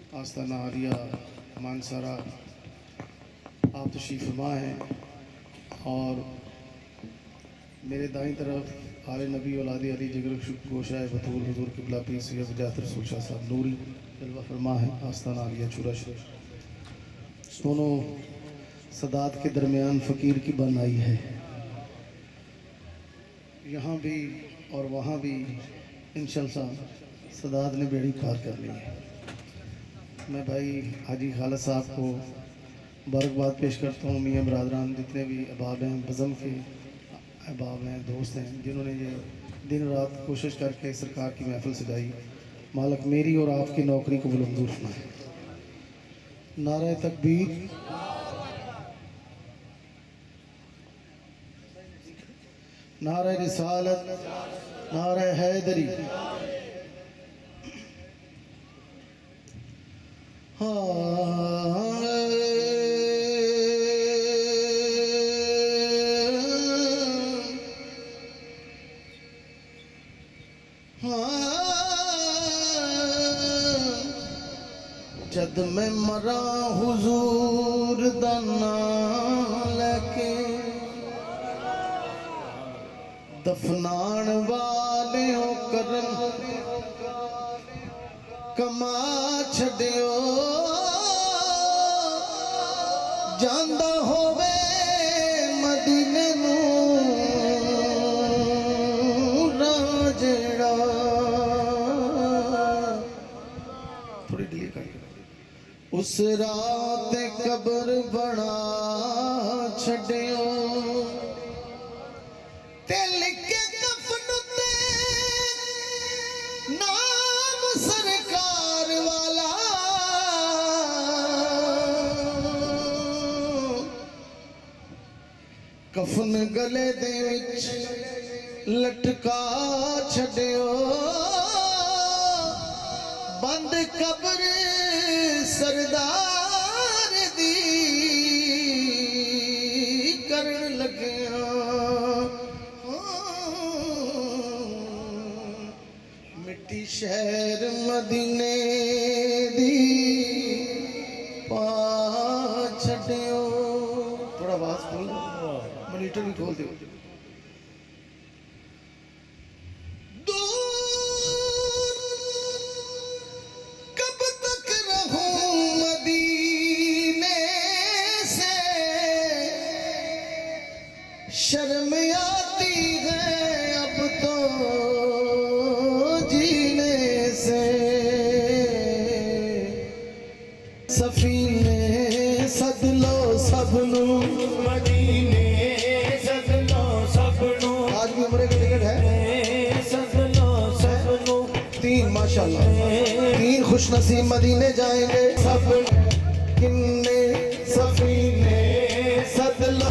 आस्ताना आलिया मानसरा आप तशरीफ़ फरमा हैं और मेरे दाईं तरफ आले नबी औलाद अली जिगर गोशा बतूल हुजूर क़िबला पीर सैयद वजाहत रसूल शाह साहब नूरी जलवा फरमा है। आस्ताना आलिया चूरा शरीफ दोनों सदात के दरमियान फ़कीर की बन आई है। यहाँ भी और वहाँ भी इंशाअल्लाह सदात ने बेड़ी पार कर ली है। मैं भाई हाजी खालिद साहब को मुबारकबाद पेश करता हूँ। मियाँ बरादरान जितने भी अहबाब हैं, बज़म के अहबाब हैं, दोस्त हैं, जिन्होंने ये दिन रात कोशिश करके सरकार की महफिल सजाई। मालिक मेरी और आपकी नौकरी को बुलंदूर फरमाए। नारे तकबीर, नारे रिसालत, नारे हैदरी। जद मैं मरा हुजूर दा नाम लेके दफनान वाले करम कमा छड़ियो जांदा होवे मदीने नूं राजड़ा। थोड़ी डिले कर उस रात कब्र बना छड़ियो ते लिखे कफन ते नाम सरकार वाला। कफन गले दे विच लटका छड़ियो बंद कब्र सरदार दी करन लग्या। मिट्टी शहर मदीने दी पा छड़ियो। थोड़ा आवाज खोल, मॉनिटर भी खोल दो। शर्म आती है अब तो जीने से। सफीने सद लो सबनू मदीने सद लो सबनू। आज भी उम्र का टिकट है। सद लो सबनू 3 माशाल्लाह 3 खुशनसीब मदीने जाएंगे सब। किन्ने सफीने सद लो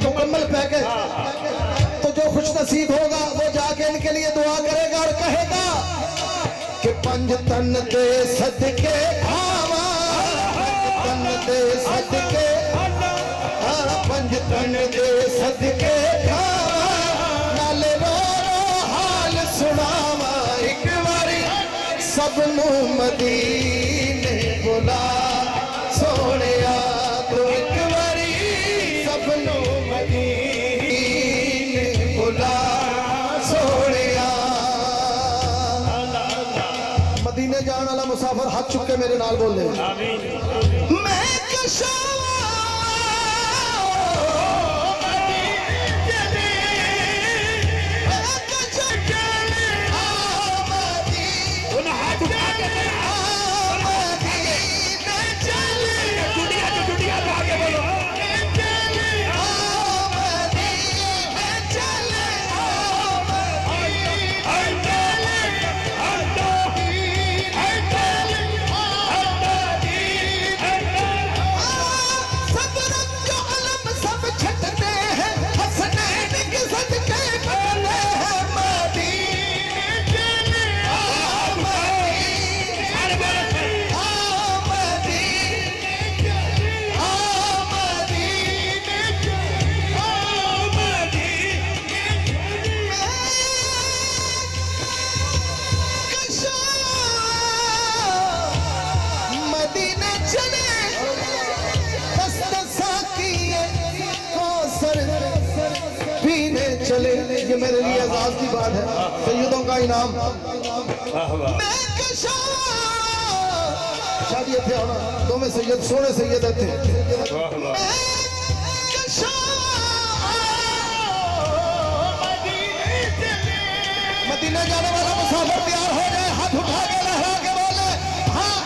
मुकम्मल पैकेज। तो जो खुश नसीब होगा वो जाके इनके लिए दुआ करेगा और कहेगा कि पंज तन दे सदके आवा, पंज तन दे सदके, पंज तन दे सदके आवा, नाले रो हाल सुनावा एक बारी सबनू मदीने बुला सोने। तो एक बारी सबनू मदीने बुला सोने। मदीने जाने वाला मुसाफिर हाथ चुक के मेरे नाल बोल दे। मैं कशा मेरे लिए एजाज की बात है, सैयदों का इनाम। शादी थे होना तो में सैयद सोने सैयद थे मदीना जाने वाला मुसाफिर तैयार हो जाए, हाथ उठा के लहरा के बोले हाँ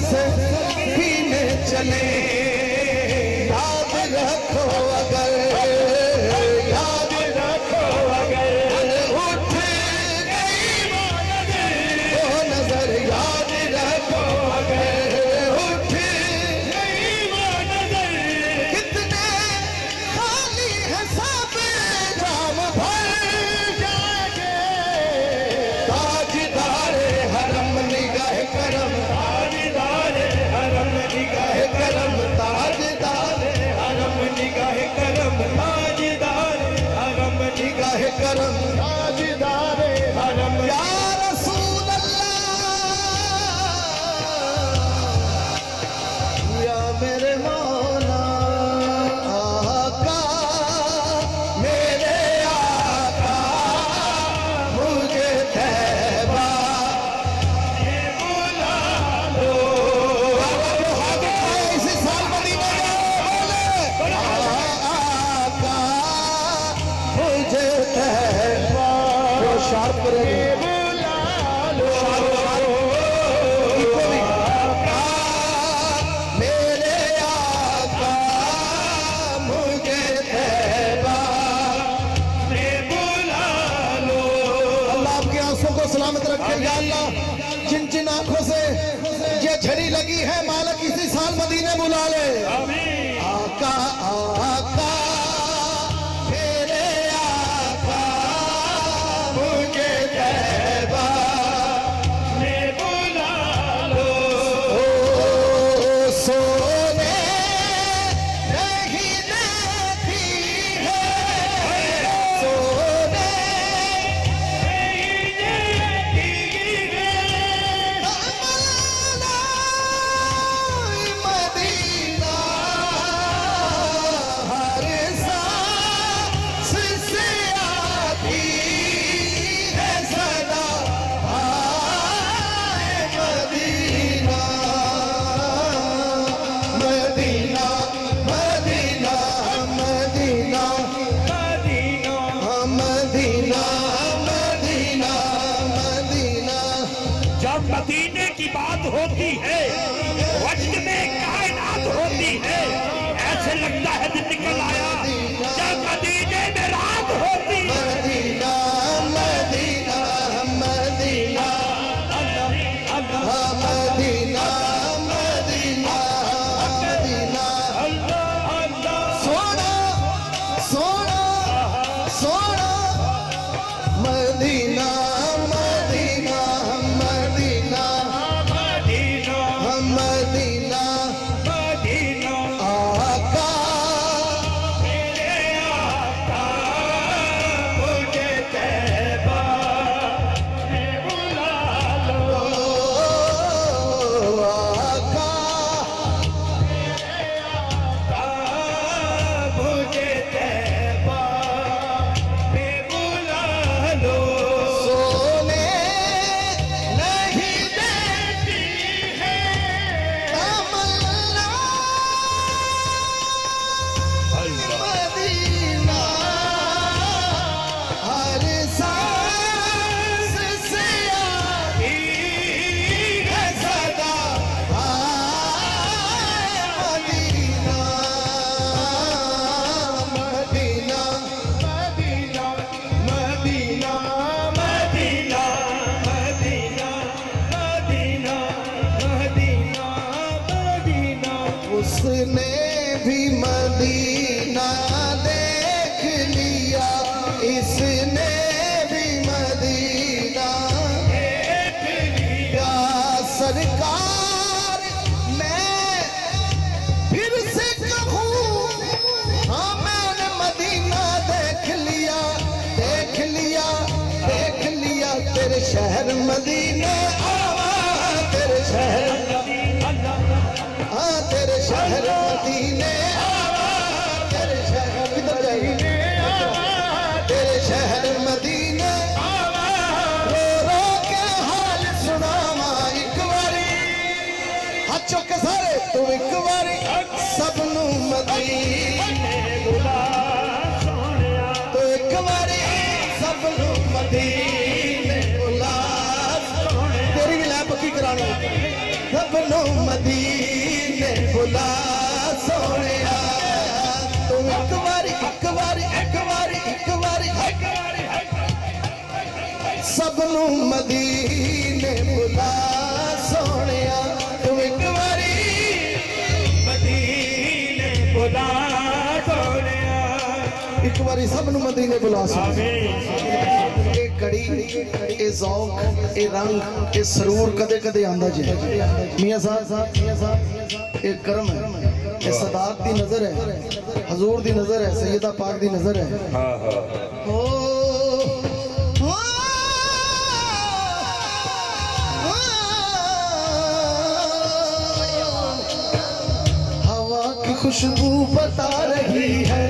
से पीने चले। याद रखो अगर, याद रखो अगर उठ गई वो नजर, याद रखो अगर उठ गई वो नजर। कितने खाली है सब जाम भर जाएंगे। ताजदारे हरम निगाह करम, करम ताजदार हरम निगाह करम, ताजदार हरम निगाह करम, ताजदार हरम। या रसूल अल्लाह या मेरे मौला आका, मेरे आका मुझे तैबा बुला लो। शार्प करेंगे मेरे आका मुझे तैबा में बुला लो। अल्लाह आपकी आंखों को सलामत रखे। या अल्लाह जिन जिन आंखों से ये झड़ी लगी है, मालिक इसी साल मदीने बुला ले। आका आका मदीने की बात होती है, वक्त में कायनात होती है, ऐसे लगता है दिन निकल आया जब मदीने में रात होती है। मदीना मदीना मदीना मदीना मदीना मदीना सोना सोना सोना मदीना उसने भी मदीना देख लिया, इसने भी मदीना देख शहर मदीने तेरे शहर किधर जाएगी तेरे शहर मदीने रो रो के हाल सुनावा एक बारी हाथ चुक के सारे तू एक बारी सबनू मदीने बुला सोनिया तो एक बारी सबनू मदीने बुला सोनिया तेरी भी लै पक्की करानी सबनू मदीने बुला सोनिया तू एक बारी एक बारी एक बारी एक बारी सबनू मदीने बुला सोनिया तू एक बारी मदीने बुला सोनिया एक बारी सबनू मदीने बुला सोनिया कड़ी ए ज़ौक़ ए रंग ए सरूर कदे कदे आंदा जे मियां साहब ए करम है ए सदात दी नजर है हजूर दी नजर है सैयदा पाक दी नजर है हां हां हवा की खुशबू बता रही है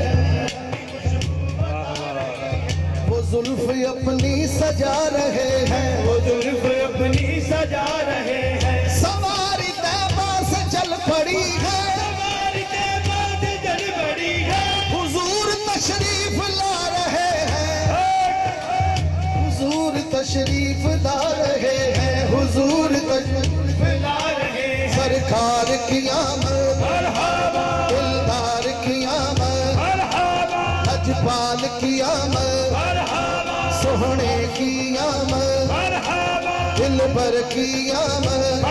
जुल्फ अपनी सजा रहे हैं वो जुल्फ अपनी सजा रहे हैं सवारी तैबा से चल पड़ी है सवारी तैबा से चल पड़ी है हुजूर तशरीफ ला रहे हैं हुजूर तशरीफ ला रहे हैं हुजूर तशरीफ ला रहे हैं सरकार की आमद मरहबा दिलदार की आमद मरहबा लजपाल की आमद सोहने की आमद दिलबर की आमद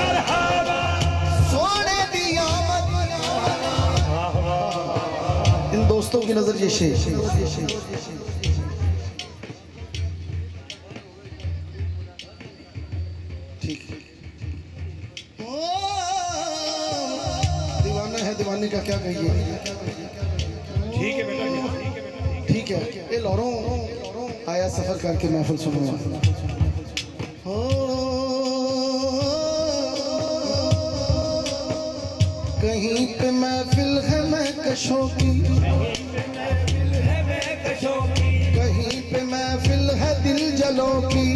सोने की आमद इन दोस्तों की नजर ये शेर ठीक दीवाना है दीवाने का क्या कहिए ठीक है बेटा ठीक है ये लौरों आया सफर करके महफिल सुनूंगा कहीं पे महफिल है महकशों की कहीं पे महफिल है दिल जलों की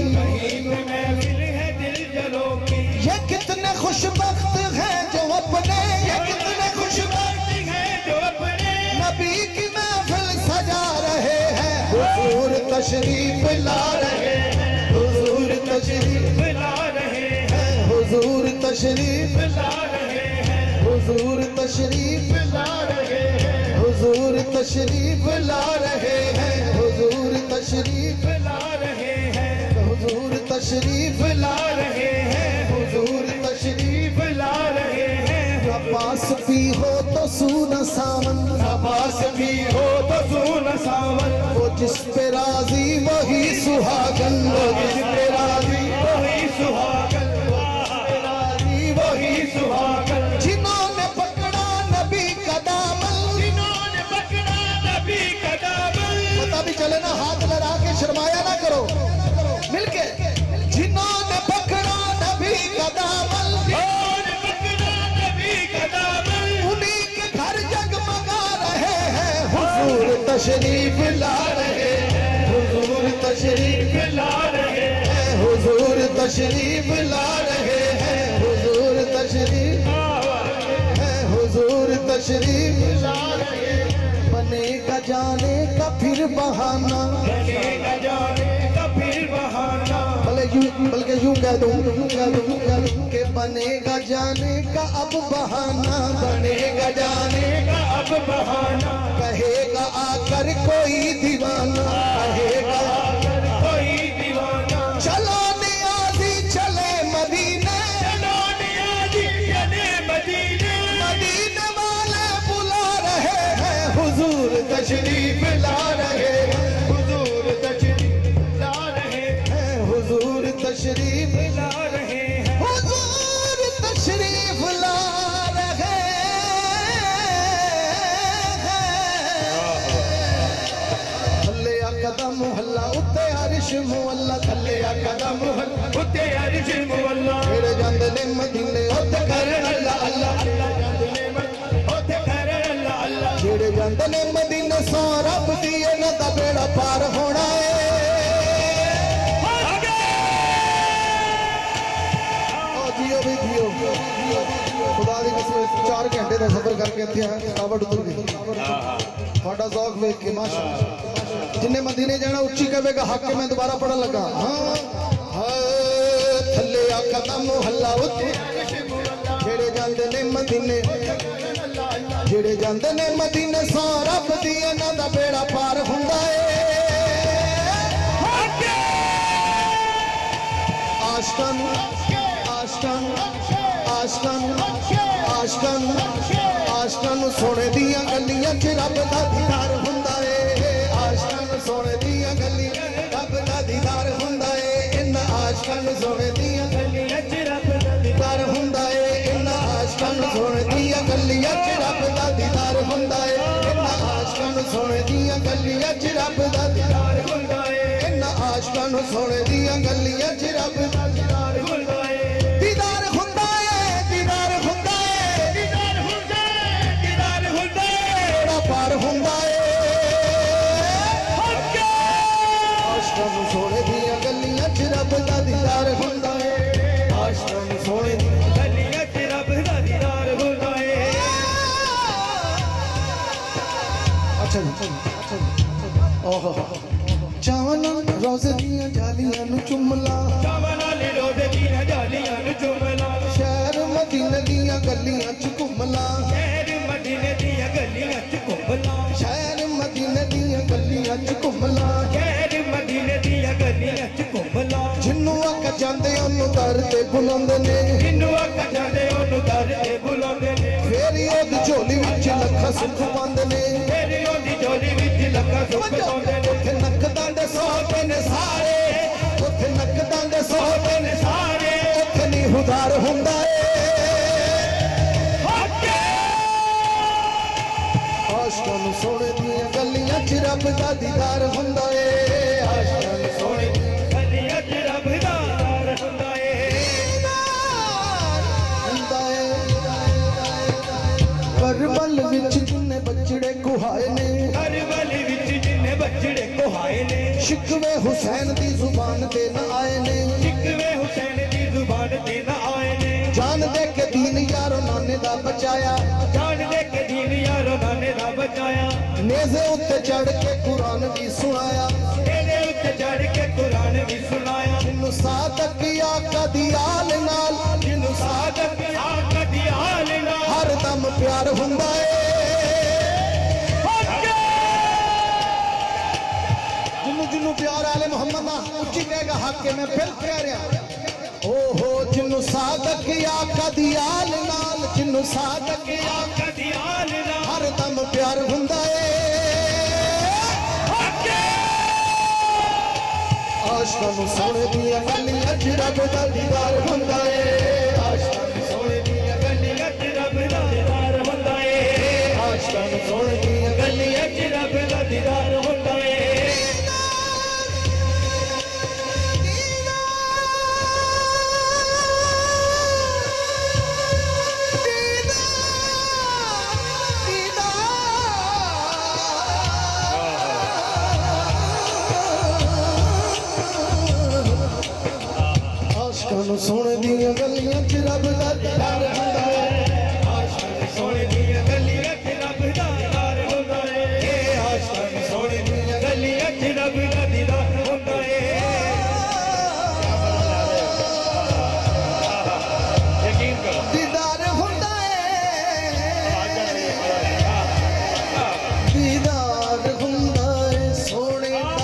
ये कितने खुशबख्त हैं जो अपने ये कितने खुशबख्त हैं जो अपने नबी की महफिल सजा रहे हैं हुजूर तशरीफ ला रहे हैं हुजूर तशरीफ ला रहे हैं हुजूर तशरीफ ला रहे हैं हुजूर तशरीफ ला रहे हैं हुजूर तशरीफ ला रहे हैं हुजूर तशरीफ ला रहे हैं हुजूर तशरीफ ला रहे हैं हुजूर तशरीफ ला रहे हैं अब्बास भी हो तो सूना सावन अब्बास भी हो तो सूना सावन वो जिस पे राजी वही सुहागन वो जिस पे राजी वही सुहागन वही सुहागन जिन्होंने पकड़ा नबी का दामन जिन्होंने पकड़ा नबी का दामन पता भी चले ना हाथ लड़ा के शर्माया ना करो मिलके जिन्होंने पकड़ा नबी का दामन जिन्होंने पकड़ा नबी का दामन उन्हीं के घर जगमगा रहे हैं हुजूर तशरीफ ला रहे हैं हुजूर तशरीफ ला रहे हैं हुजूर तशरीफ ला रहे हैं हुजूर तशरीफ है हुजूर तशरीफ ला रहे हैं बनेगा जाने का फिर बहाना बनेगा जाने का फिर बहाना बल्कि यूं कह दूं कि बनेगा जाने का अब बहाना बनेगा जाने का अब बहाना कहेगा आकर कोई दीवाना कहेगा आकर कोई दीवाना चलो नियाज़ी चले मदीने चलो नियाज़ी चले मदीने मदीने वाले बुला रहे हैं हुजूर तशरीफ ला रहे हैं हुजूर तशरीफ ला रहे हैं हुजूर तशरीफ ला रहे हैं हुजूर तशरीफ ला रहे हैं कदम हल्ला उत्ते अरिश मुअल्ला थल्ले कदम हल्ला उत्ते अरिश मुअल्ला फिर जंद ने मदीने उत्ते कर अल्लाह अल्लाह अल्लाह जंद ने ਜਾਂਦੇ ਨੇ ਮਦੀਨੇ ਸੋ ਰੱਬ ਦੀ ਇਹਨਾਂ ਦਾ ਬੇੜਾ ਪਾਰ ਹੋਣਾ ਏ जियो भी जियो खुदा दी कसम 4 घंटे का सफर करके इत्थे आए थकावट उतर गई ਤੁਹਾਡਾ ਜ਼ੌਕ ਵੇਖ ਕੇ ਮਾਸ਼ਾਅੱਲਾ जिन्हें मदीने जाना उच्ची कहेगा हक मैं दोबारा पढ़न लगा हाँ थल्ले आका दा मुहल्ला उत्ते जेड़े जांदे ने मदीने जेड़े जांदे ने मदीने सो रब दी इन्हां दा बेड़ा पार हुंदा ए आशकन आशकन सोने दियां गलियां च रब दा दीदार हुंदा ए आशकन सोने दियां गलियां रब दा दीदार हुंदा ए इन आशकन सोने दियां गलियां च रब दा दीदार हुंदा ए इन आशकन सोने दियां गलियां च रब दा दीदार हुंदा ए इन आशकन सोने दियां गलियां च रब दा दीदार हुंदा ए इन आशकन सोने दियां गलियां च रब दा दीदार हुंदा ए पार हुंदा आशकां सोने दियां गलियां च रब दा दीदार हुंदा ए आशकां सोने दियां गलियां च रब दा दीदार हुंदा ए अच्छा ओहो चावना रोज़े दियां जालियां नु चुमला चावना ले रोज़े दियां जालियां नु चुमला शहर मदीने दियां गलियां च घुमला शहर मदीने दियां गलियां च घुमला शहर मदीने दियां गलियां च घुमला शहर मदीने दियां गलियां च घुमला जिन्नू आका जांदे ओनू दर ते बुलांदे ने जिन्नू आका जांदे ओनू दर ते बुलांदे ने फेरी ओदी झोली विच लखा सुख पांदे ने फेरी ओदी झोली विच लखा सुख पांदे ने उत्थे नकदां दे सोहबे ने सारे उत्थे नकदां दे सोहबे ने सारे उत्थे नी हुदार हुंदा ए आशकां सोने दियां गलियां च रब दा दीदार हुंदा ए आशकां सोने दियां गलियां च रब दा दीदार हुंदा ए करबल विच जिन्ने बचड़े कुहाए ने करबल विच जिन्ने बचड़े कुहाए ने शिकवे हुसैन दी जुबान ते न आए ने शिकवे हुसैन दी जुबान ते न आए ने जान दे के दीन यारो नाने दा बचाया जान दे के दीन यारो नाने दा बचाया नेज़े उत्ते चढ़ के कुरान भी सुनाया नेज़े उत्ते चढ़ के कुरान भी सुनाया जिन्नू सादक आका दी आल नाल जिन्नू सादक आका दी आल नाल हर दम प्यार हुंदा ए जिन्नू जिन्नू प्यार आले मोहम्मद दा उच्ची कहेगा हक के मैं फिर कह रहा ओहो जिन्नू सादक आका दी आल नाल जिन्नू सादक आका दी आल नाल हर दम प्यार हुंदा ए आशकां सोने दियां गलियां च रब दा दीदार हुंदा ए आशकां सोने दियां गलियां च रब दा दीदार हुंदा ए आशकां सोने दियां गलियां च रब दा दीदार हुंदा ए सोने दियां गलियां च रब दा दीदार हुंदा ए आशकां सोने दियां गलियां च रब दा दीदार हुंदा ए आशकां सोने दियां गलियां च रब दा दीदार हुंदा ए यकीन करो दीदार हुंदा ए दीदार हुंदा ए सोने दा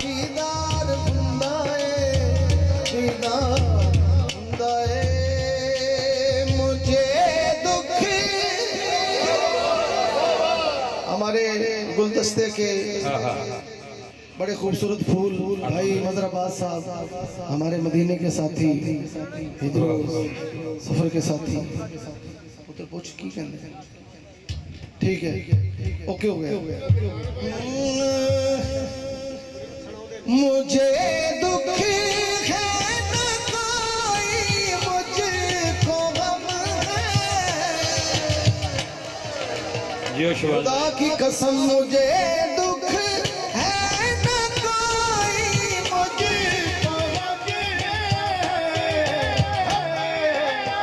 दीदार हुंदा ए दीदार हमारे गुलदस्ते के बड़े खूबसूरत फूल भाई मदराबाद साहब हमारे मदीने के साथी इधर सफर के साथी उधर पूछ की कहते ठीक है ओके हो गया मुझे दुखी खुदा की कसम मुझे दुख है न कोई मुझे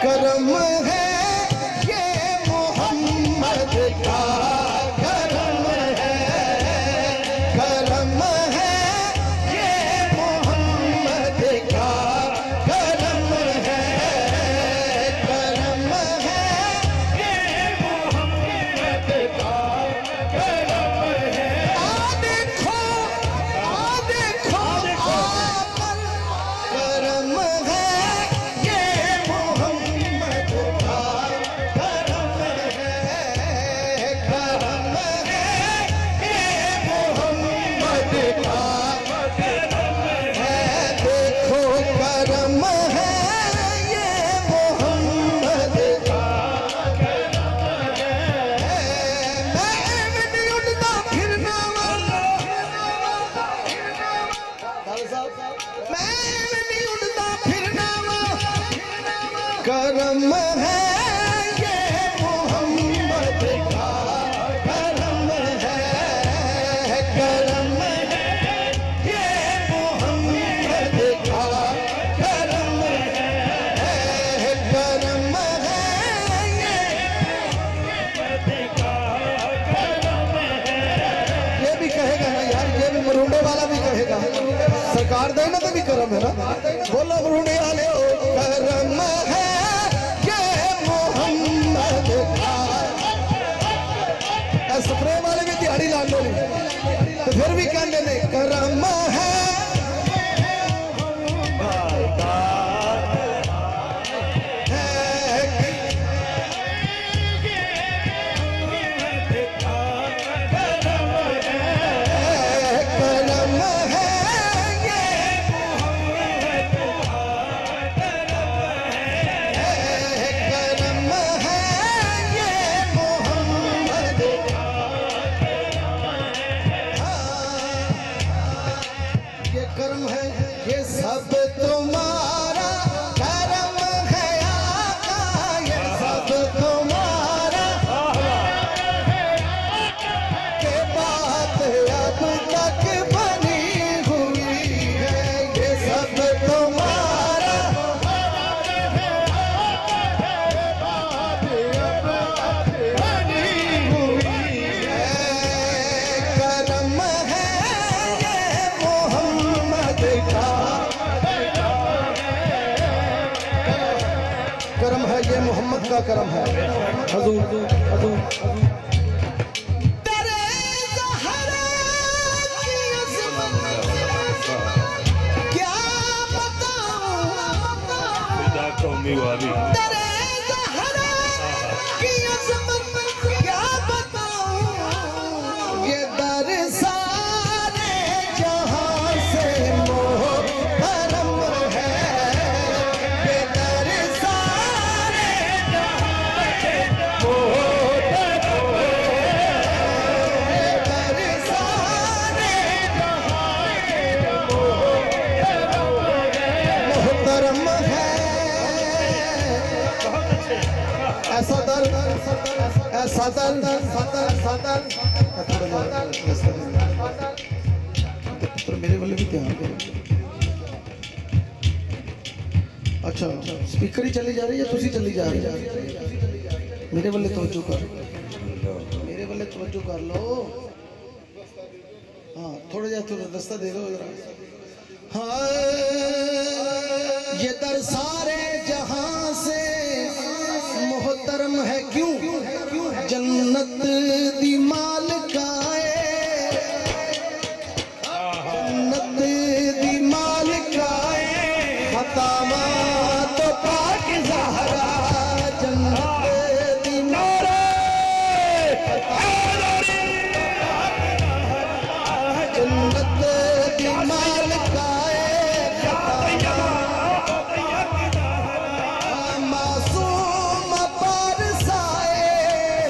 करम है ये मोहम्मद का करम है ये मोहम्मद का करम है ये मोहम्मद का करम है। आ देखो आकर करम है ये मोहम्मद का करम है ये मोहम्मद का देखो करम है ये मोहम्मद का मैं नहीं उड़ता फिरना मैं नहीं उड़ता फिरना करम है ये मोहम्मद का करम है ये मोहम्मद का करम है ये भी कहेगा ना यार, ये भी मरुंडे वाला भी कहेगा सरकार दे ना तो भी करम है ना। बोलो मरुंडे वाले हो करम है ये मोहम्मद का। स्प्रे वाले भी दिहाड़ी ला लो तो फिर भी कहते ने करम है करम है ये करम है ये मोहम्मद ये कर्म है ये सब तुम्हारा कर्म है आका, ये सब तुम्हारा के बात अब तक बनी हुई है, ये सब तुम्हारा बनी हुई है। करम है ये मोहम्मद का करम है ये मोहम्मद का करम है। हजूर तेरे ज़हरा की अज़मत क्या बताऊं, तेरे ज़हरा की अज़मत क्या बताऊं, ये दर सारे जहां से मोहतरम है, ये दर सारे जहां से मोहतरम है, ये दर सारे जहां से मोहतरम है। ऐसा दर ऐसा दर पुत्र मेरे वाले भी ध्यान करो। अच्छा स्पीकर ही चली जा रही है, तुसी चली जा रही है, मेरे वाले तवज्जो कर, मेरे वाले तवज्जो कर लो। हाँ थोड़ा रास्ता दे दो जरा। हाँ ये दर सारे जहां से मोहतरम है क्यों, जन्नत दी मालिका है, जन्नत दी मालिका है, खतामा तो पाक ज़हरा जन्नत दी जन्नत दी मालिका है, मासूम पारसाए,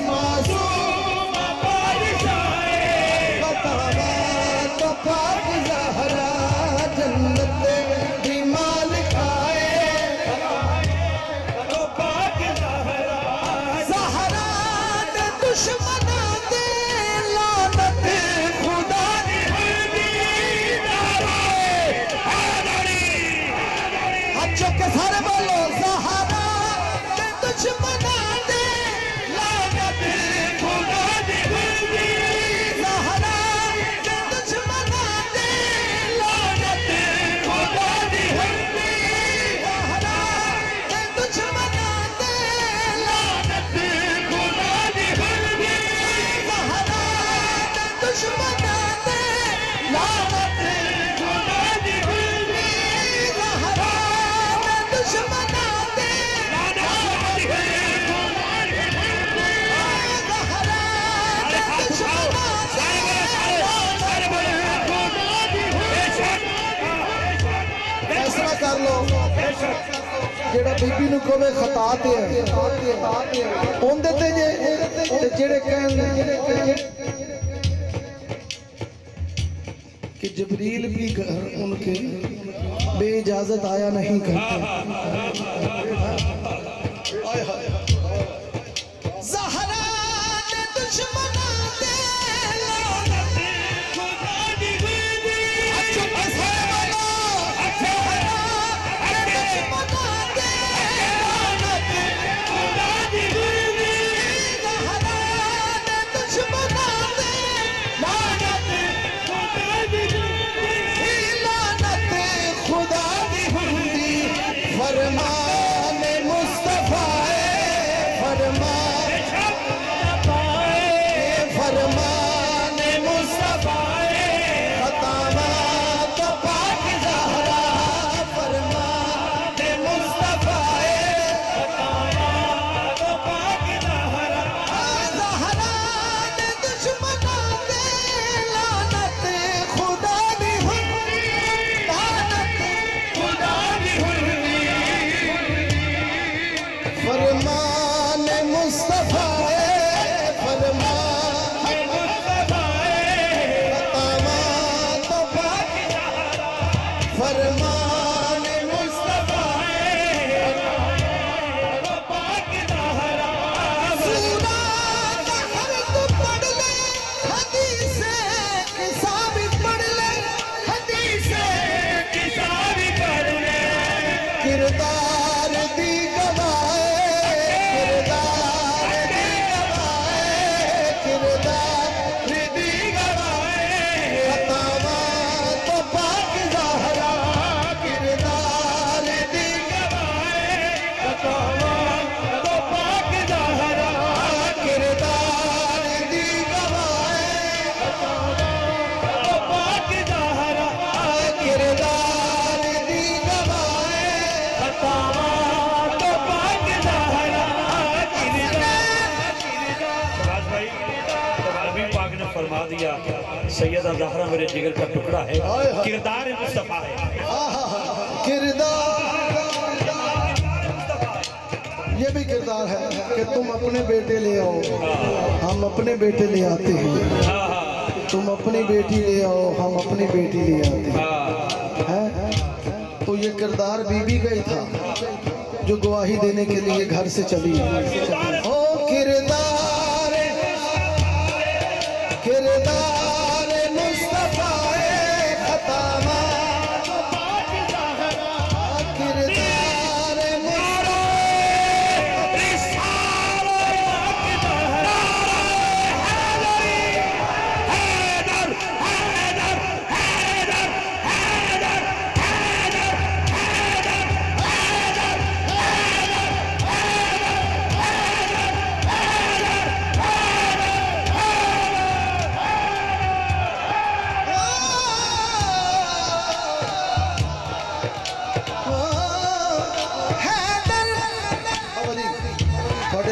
मासूम पारसाए, खतामा तो पाक ज़हरा जन्नत दी मालिका है, तो पाक ज़हरा ज़हरा दे दुश्मना जेड़ा बीबी नूं कहे खता ते है ओंदे ते जे ते जेड़े कहंदे कि जबरील भी घर उनके बे इजाजत आया नहीं करते। ज़हरा ने दुश्मना दे सैयदा ज़हरा मेरे जिगर का टुकड़ा है, किरदार मुस्तफा है। किरदार ये भी किरदार है कि तुम अपने बेटे ले आओ, हम अपने बेटे ले आते हैं। तुम अपनी बेटी ले आओ, हम अपनी बेटी ले आते हैं। तो ये किरदार बीबी का ही था जो गवाही देने के लिए घर से चली। ओ किरदार किरदार मुस्तफा खतामा किरदार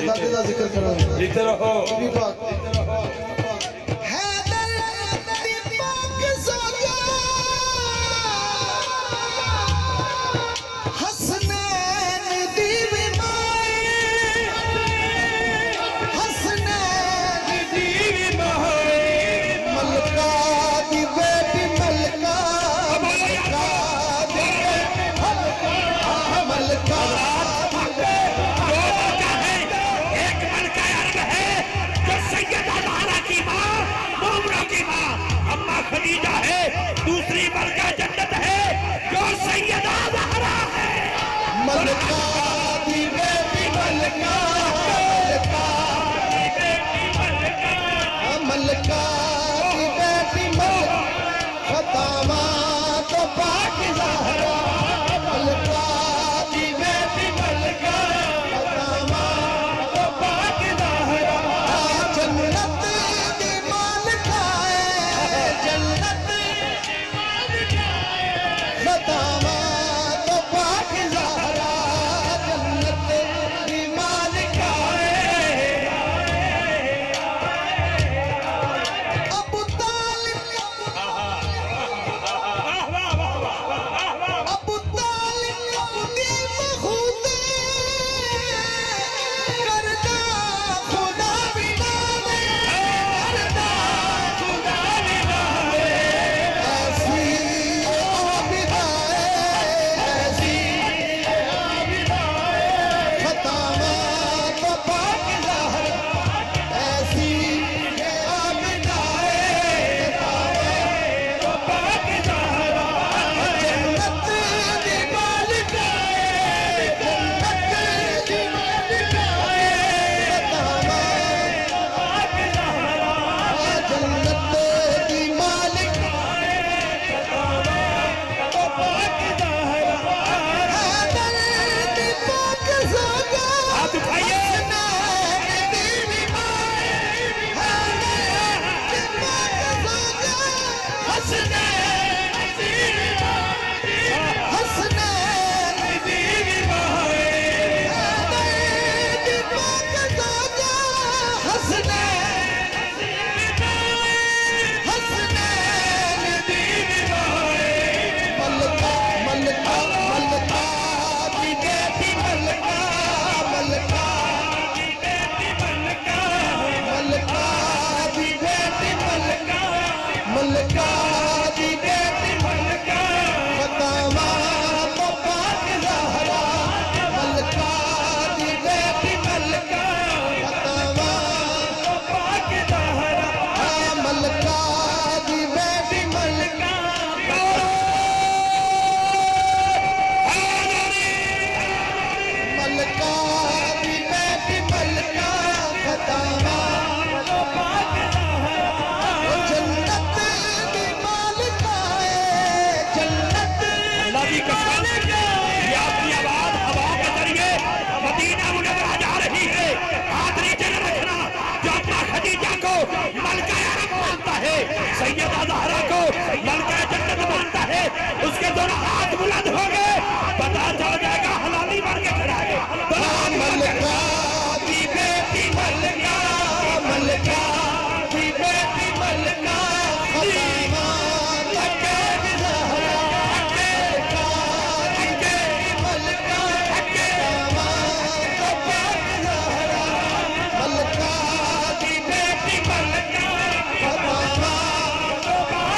दादे का जिक्र करो। जीते रहो। खदीजा को मलका अरब मानता है, सैयदा ज़हरा को मलका जन्नत मानता है, उसके दोनों हाथ बुलंद हो गए, पता चल जाएगा हलाली बन के खड़ा है। मलका की बेटी मलका, मलका की बेटी मलका, फतेमा लगे ज़हरा, मलका की बेटी मलका, फतेमा लगे ज़हरा, मलका की बेटी मलका, फतेमा लगे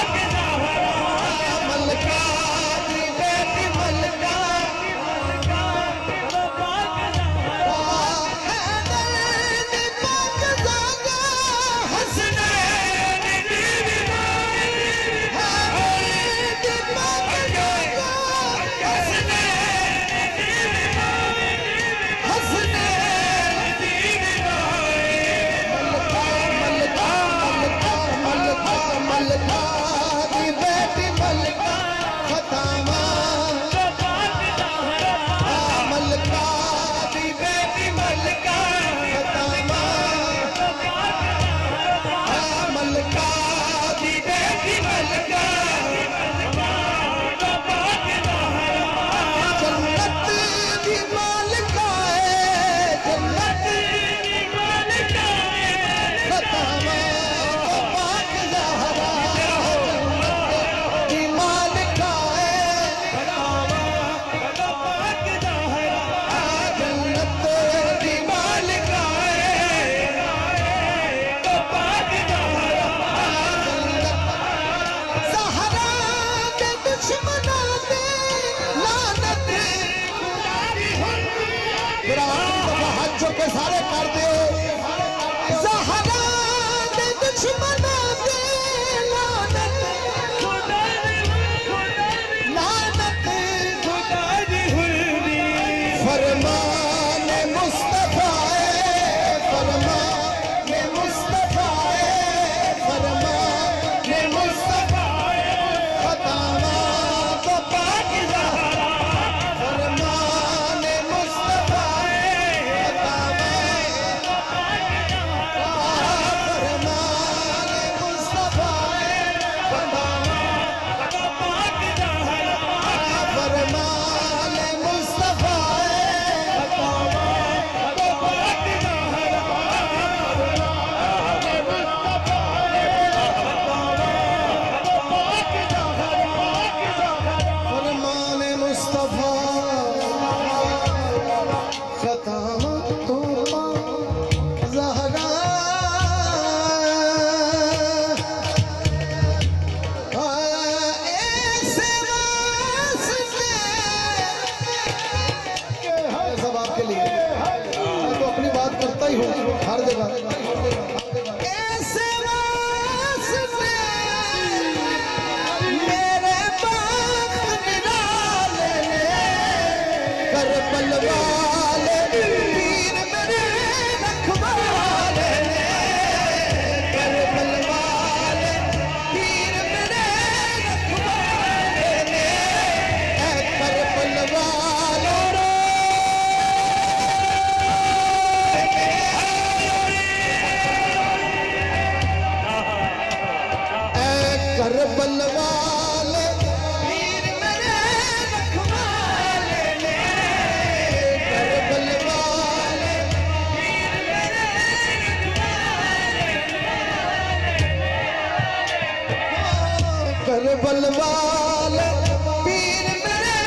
ज़हरा, मलका की बेटी मलका, के सारे कर दो ज़हरा दे दुश्मना दे लानत, लानत खुदा दी हुर्री, फरमान मुस्तफा फरमान मुस्तफा फरमान मुस्तफा, फतेमा तो पाक ज़हरा, फरमान मुस्तफा हर जगह ऐसे वास्ते मेरे बाग निराले करबल वाले पीर मेरे रखवाले, करबल वाले पीर मेरे रखवाले, करबल वाले करबल वाले पीर मेरे रखवाले, करबल वाले पीर मेरे रखवाले, करबल वाले पीर मेरे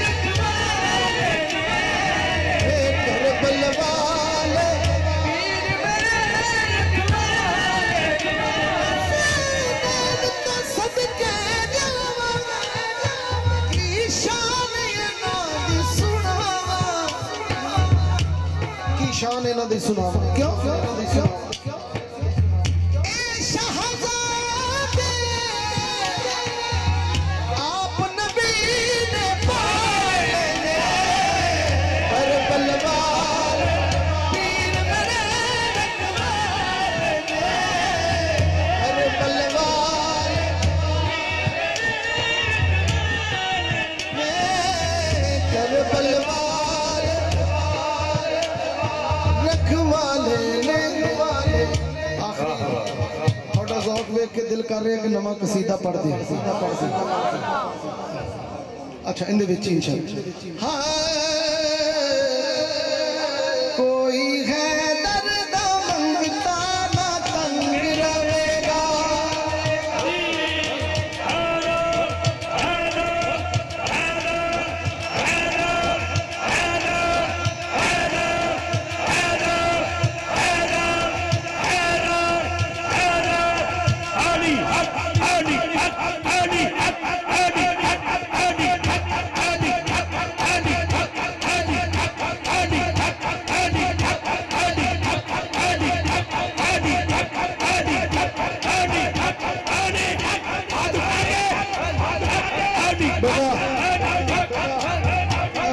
रखवाले, करबल वाले पीर मेरे रखवाले, सदके जावा की शान इन्हां दी सुनावा, की शान इन्हां दी सुनावा, क्यों ए शहजादे आप नबी ने पाए ने, करबल वाले पीर मेरे रखवाले, करबल वाले करबल वाले रखवाले ने शौक वेख के दिल कर रहा है कि नवा कसीदा पढ़ दे। अच्छा इन इंशाअल्लाह। हाँ कोई है दर्द मंगता ना तंग रहेगा।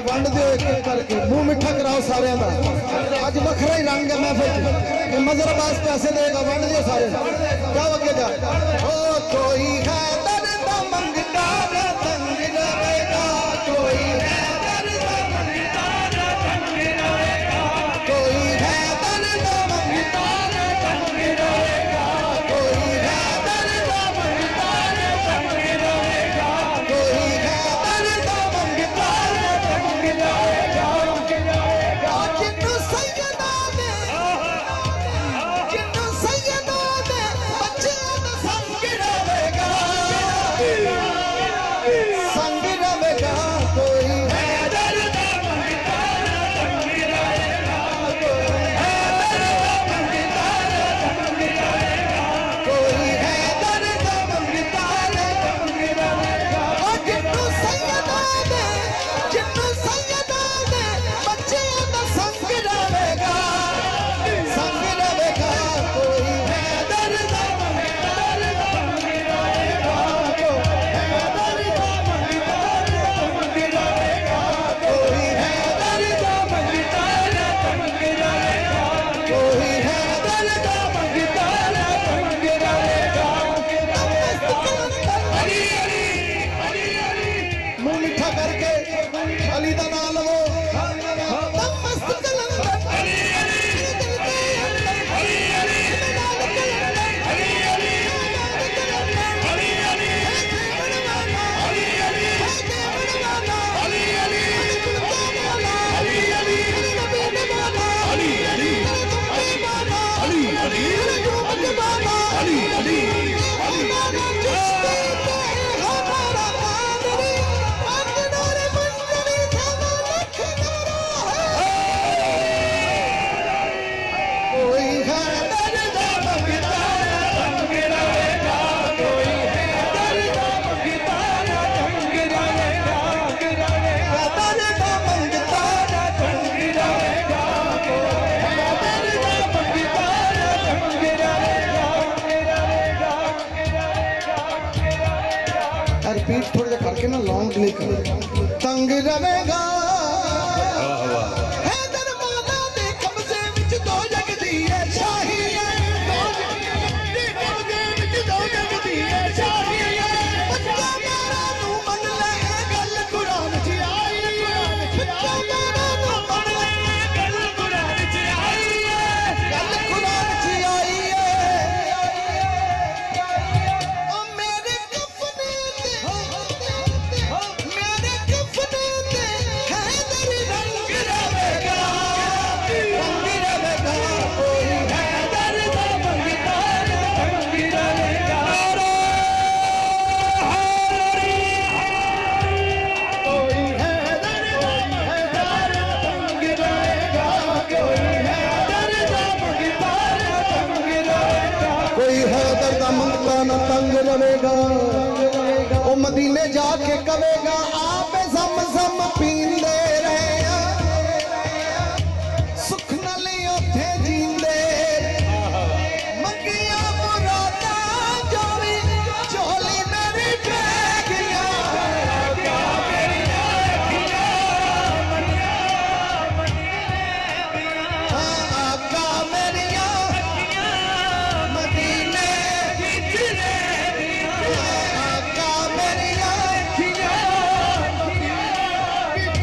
वंड दो एक एक करके मुंह मिठा कराओ सारे का। अज वखरा ही रंग है महफिल। मजर अब्बास पैसे देगा वंड दो सारे। जाओ अगे जा। ओ कोई है दर्द मंगता ना तंग रहेगा। कोई है दर्द मंगता ना तंग रहेगा। कोई है दर्द मंगता ना तंग रहेगा। कोई है दर्द मंगता ना तंग रहेगा। कोई है दर्द मंगता ना तंग रहेगा। जिन्नू सैयदा ने बच्चे दा संग रहेगा। संग रहेगा। कोई है दर्द मंगता ना तंग रहेगा। कोई है दर्द मंगता ना तंग रहेगा। कोई है दर्द मंगता ना तंग रहेगा। जिन्नू सैयदा ने बच्चे दा संग रहेगा। संग रहेगा। कोई है दर्द मंगता ना तंग रहेगा। कोई है दर्द मंगता ना तंग रहेगा। कोई है दर्द मंगता ना तंग रहेगा। कोई है दर्द मंगता ना तंग रहेगा। मुंह मिठा करके अली दा नाम लवो। मस्त कलंदर कोई है दर्द मंगता ना तंग रहेगा। कोई है दर्द मंगता ना तंग रहेगा। दर्द मंगता ना तंग रहेगा। कोई है दर्द मंगता ना तंग रहेगा। रिपीट थोड़ा सा करके ना लॉन्ग प्ले कर। तंग रहेगा। हैदर मौला दे कब्जे विच दो जग दी है शाही है। दो कब्जे विच दो जग दी है शाही है। बच्चा मेरा तू मन ले गल कुरान च आई है। बच्चा मेरा तू मन ले गल कुरान च आई है। गल कुरान च आई है। ओ मेरे कफने ते हैदर रंग रहेगा। रंग रहेगा। कोई हैदर मंगता ना तंग रहेगा। कोई हैदर मंगता ना तंग रहेगा। कोई हैदर मंगता ना तंग रहेगा। कोई हैदर दा मंगता ना तंग रहेगा। ओ मदीने जाके कवेगा आप ज़म-ज़म पींदे रहे। सुख नाल उत्थे जींदे। मंगिया मुरादा जो भी झोली मेरी पै गया। आका मेरिया अखियां आका मेरिया मदीने विच रह गया। आका मेरिया अखियां विच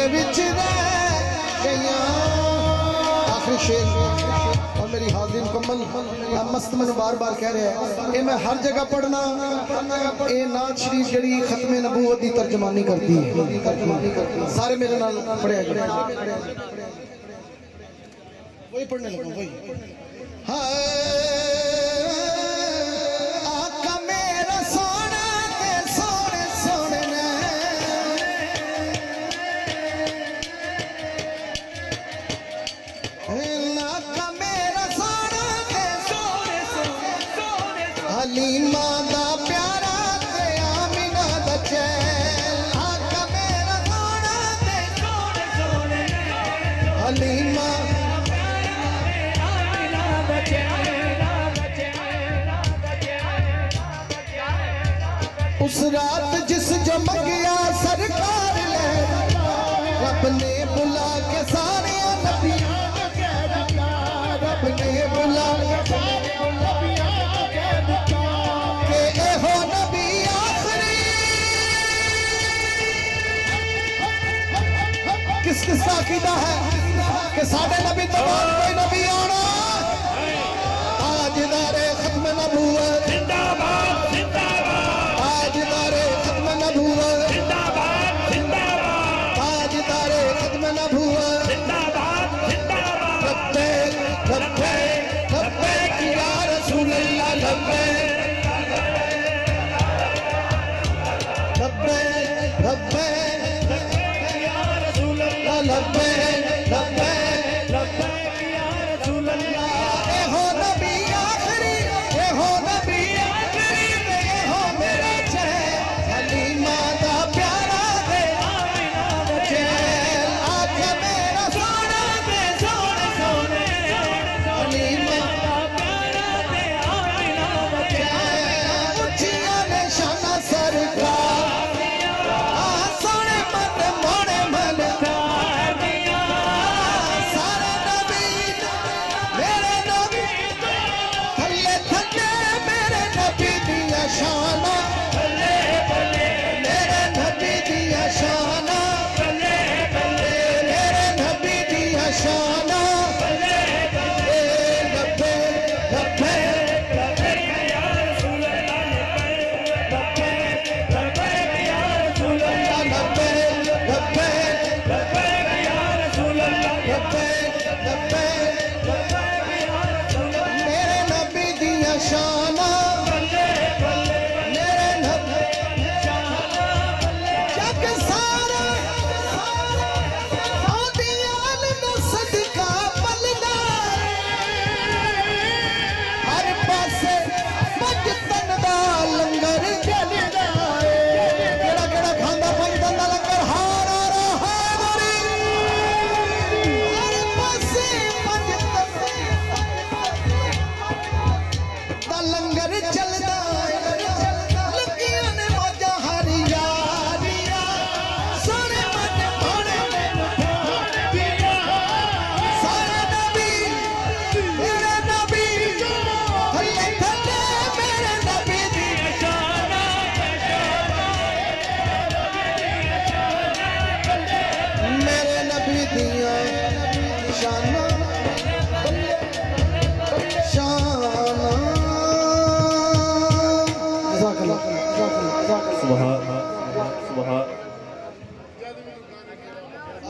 दे विच रह गईयां। आखिरी शेर और मेरी हाजिरी मुकम्मल। मस्त मैंने बार बार कह रहा है ये मैं हर जगह पढ़ना। ये नात शरीफ जड़ी खत्मे नबूवत की तर्जमानी करती है। सारे मेरे नाल पढ़िया जी। वही पढ़ने लगा वही। आका मेरा सोना ते सोने सोने ने आका मेरा सोना ते सोने सोने हलीमा दा प्यारा ते आमिना दा चैन। आका मेरा सोना ते सोने सोने हलीमा उस रात जिस जो मंगिया सरकार ले रब ने बुला के सारे नबियां रब ने बुला के एहो नबी आखिरी। किस किस का अकीदा है कि साढ़े नबी तो बाद कोई नबी आना। ताजदारे खत्म नबूवत जिंदाबाद जिंदाबाद ताजदारे खत्म नबूवत जिंदाबाद जिंदाबाद ताजदारे खत्म नबूवत जिंदाबाद जिंदाबाद लब्बैक लब्बैक लब्बैक या रसूल अल्लाह लब्बैक लब्बैक लब्बैक या रसूल अल्लाह लब्बैक लब्बैक लब्बैक या रसूल अल्लाह। ए हो नबी आखिरी ए हो नबी आखिरी ए हो मेरा चैन हलीमा दा प्यारा दे आमिना दा चैन। आका मेरा सोना ते सोने सोने हलीमा दा प्यारा दे आमिना दा चैन। उच्चियां ने शाना सरकार सोने मन मोने मन सारे नबी मेरे नबी थल्ले थल्ले मेरे नबी दिया शाना मेरे नबी दिया शाना मेरे नबी दिया शाना। लब्बे लब्बे लब्बे लब्बे मेरे नबी दिया शाना मेरे नबी जग सारा औदियाल दा सदका पलदा हर पासे भजतन दा लंगर चलदा केड़ा केड़ा खांदा भजतन दा लंगर हार आ रहा है हर पासे भजतन दा लंगर चलदा लगियां ने मौजा हरी यारियां सारे मन भाने सारे नबी मेरे नबी थल्ले थल्ले मेरे नबी दी शाना मेरे नबी दिया शाना शाना। जज़ाकल्लाह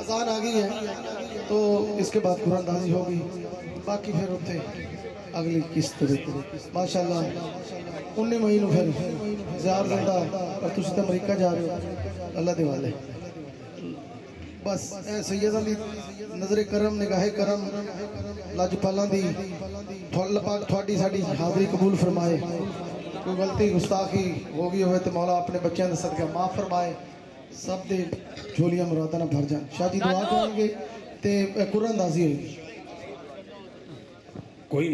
अजान आ गई है तो इसके बाद कुरानदाजी होगी। बाकी फिर उत्थे अगली किस्त माशाअल्लाह 19 मई ਨੂੰ फिर ज़ार जिंदा और तुसी तो अमरीका जा रहे हो अल्लाह दे वाले। बस ए सैयद अली नजरे करम निगाहे करम लजपालां दी अल्लाह पाक थोड़ी साडी हाज़री कबूल फरमाए। कोई गलती गुस्ताखी हो गई हो तो मौला अपने बच्चों के सदका माफ़ फरमाए। सब दे झोलियां मुरादा ना भर जान। शाह जी दुआ करेंगे ते कुरानदाजी होगी। कोई